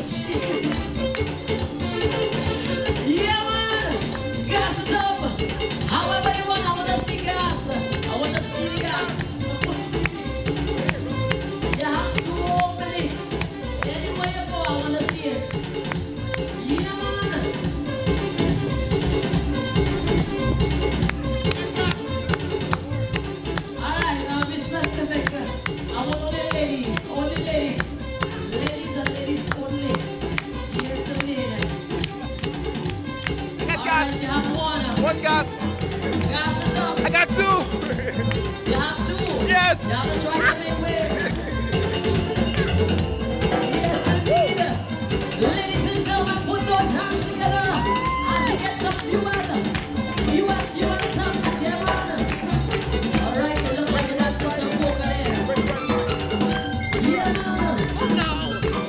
Jeez. Yeah, man. Gas it up. However you want, I want to see gas. I want to see gas. You have to open it. Anywhere you go, I want to see it. Yeah, man. All right, now be specific. I want all the ladies. All the ladies. Ladies and ladies only. Here's the lady. I got All gas. right, you have one. One gas. Gas it up. I got two. You have two. Yes. You have to try to make way. Yes, indeed. Ladies and gentlemen, put those hands together as you get some fuel. Fuel on top. Yeah, man. All right, you look like you got some coke there. Yeah, man.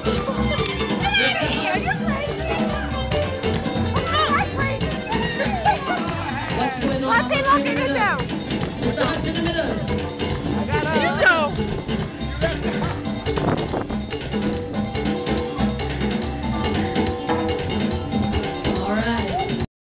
What's going on? What's he looking to do? Mr. Hunt in the middle.